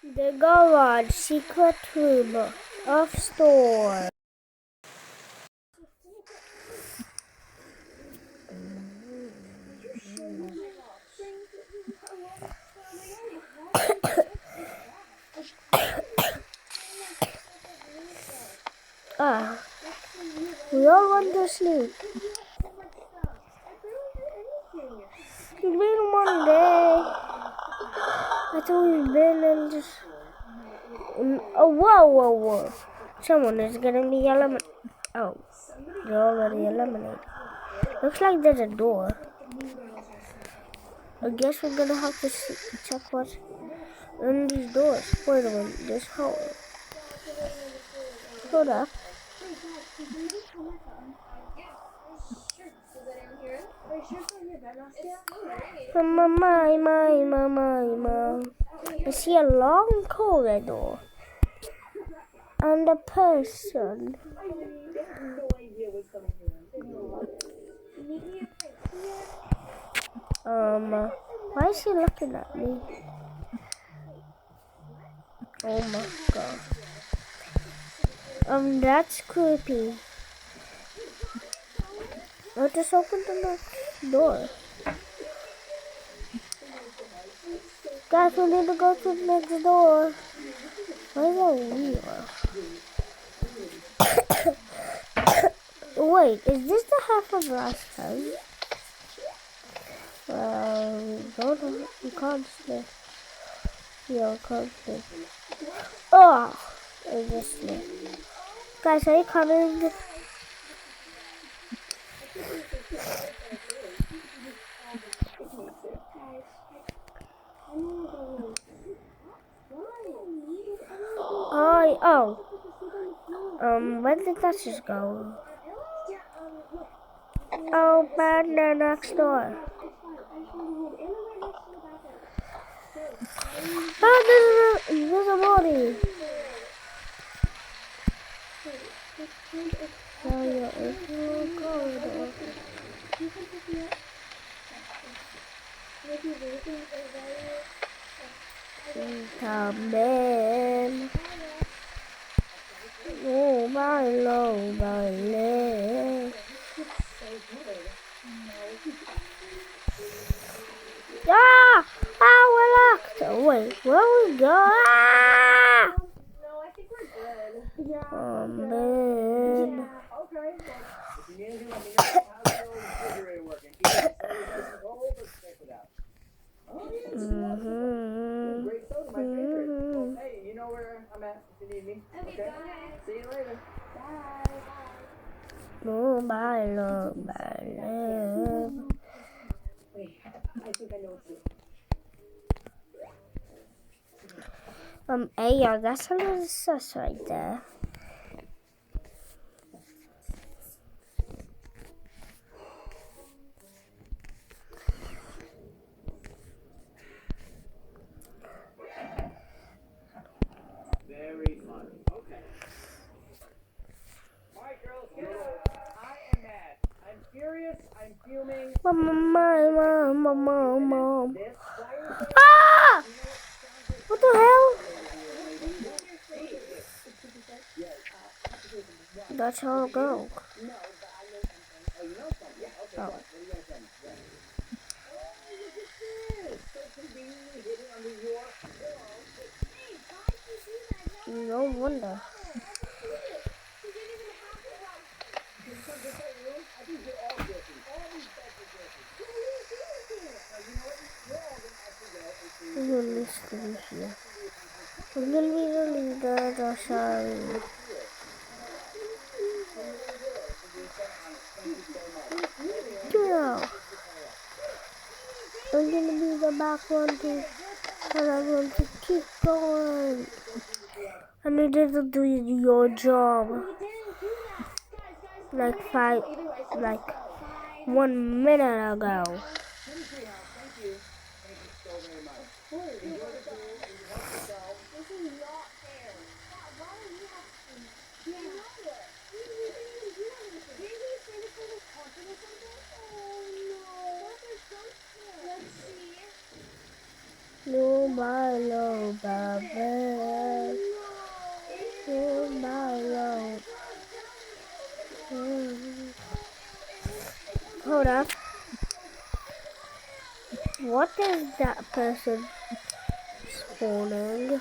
The garage secret room of store. We all want to sleep. It's been one day. I thought we've been in just. Oh, whoa. Someone is getting the eliminated. Oh, they're already eliminated. Looks like there's a door. I guess we're gonna have to check what's in these doors. Wait a minute, this hole. Hold up. My. I see a long corridor and a person. Why is he looking at me? Oh my god. That's creepy. I just opened the next door. Guys, we need to go to the next door. Where's the wheel? Wait, is this the half of last time? We can't sleep. Yeah, we can't sleep. Oh, I just sleep. Guys, are you coming? Where did that just go? Open the next door. Oh, there's a body. Come in. Oh, my leg. Ah! We're locked. Wait, where we go? Ah! No, I think we're good. Yeah. Man. Okay. If you need anything, let me know. How's the refrigerator working? Keep it cold or stick it out? Oh, yeah. Great soda, my favorite. Well, hey, you know where I'm at if you need me. Okay. Bye. See you later. Bye. Oh, my love. Wait, I think I know what to do. Hey, y'all, that's a little sus right there. Very funny. Okay. All right, girls, get up. I am mad. I'm furious. I'm fuming. Mom. Ah! What the hell? That's how it goes. Oh. No wonder. I'm gonna leave here. I'm gonna be the leader, sorry. Yeah. I'm gonna be the back one too, and I'm going to keep going. I needed to do your job. Like 1 minute ago. No, my love, bubble in my road. Hold up. What is that person spawning?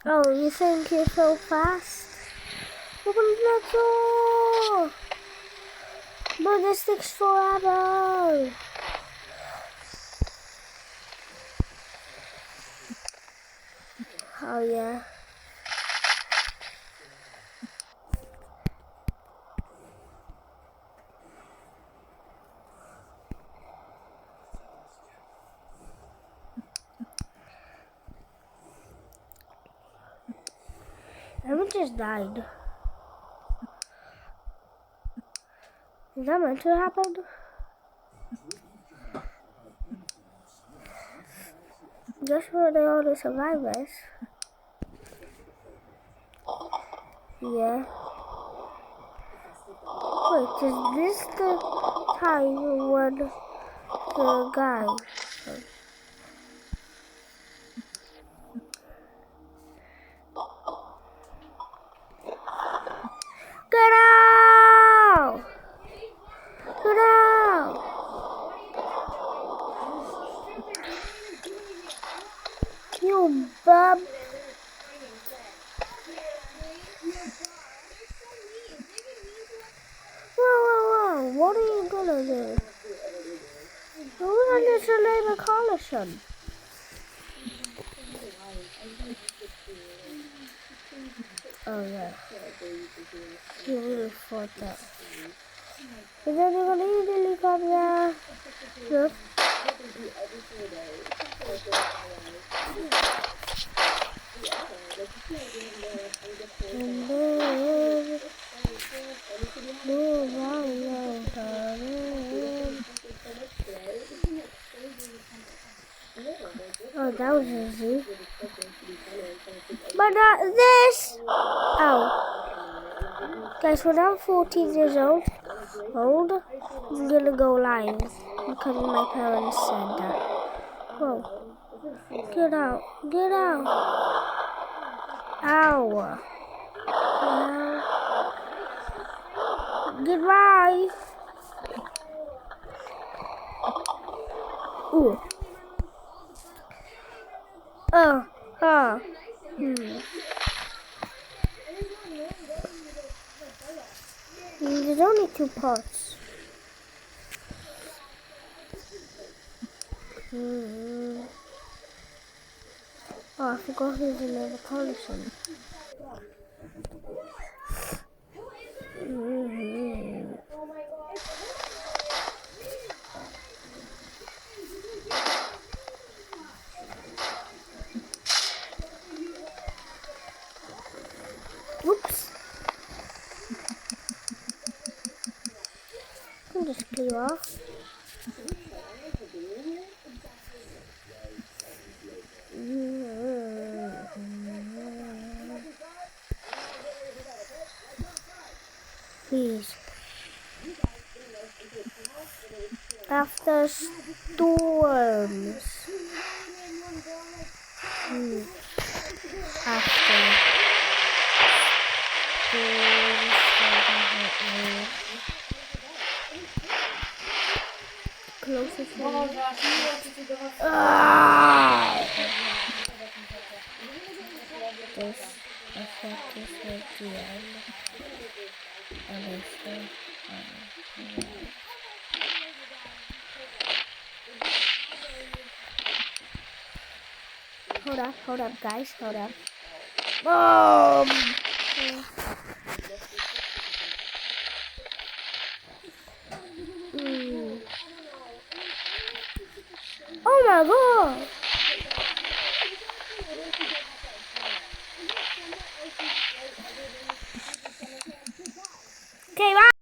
Oh, you think you're so fast? Open the door! But this takes forever! Oh yeah. Evan just died. Is that meant to happen? Just for the only survivors. Yeah. Wait, is this the time when the guy? Get out! Get out! You bum! Whoa! What are you gonna do? We're going to name a coalition. Oh yeah. You really fought that. Is anyone easily come here? No. Oh, that was easy. But not this! Oh. Guys, when I'm 14 years old, I'm gonna go live because my parents said that. Whoa. Get out. Get out. Ow. Goodbye. Ooh. There's only 2 parts. Oh, I forgot who's in the coalition. Oops. I can just clear off. Please. After storms. After storms. Closest one. This effect is at the end. And I still Hold up, guys, hold up. Boom! Oh my god!